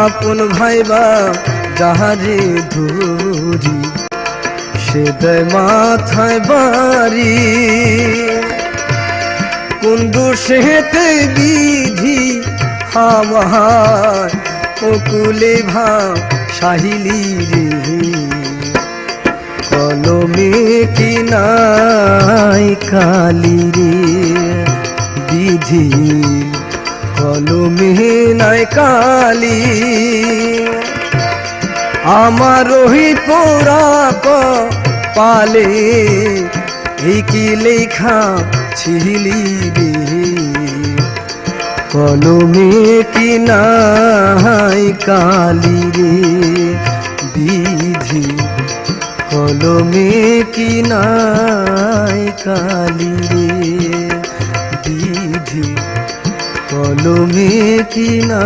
আপন ভাইবা যাহারে ধরি সে দেয় মাথায় বাড়ি। কোন দোষেতে বিধি আমার অকুলে সাহিলি রে, কলমে কি নাই কালি রে বিধি, কলমে নাই কালি। আমার ওই পোড়া পালে এই কি লেখা ছিলি রে, কলমে কি নাই কালি রে বিধি, কলমে কি নাই কালি রে বিধি, কলমে কি না।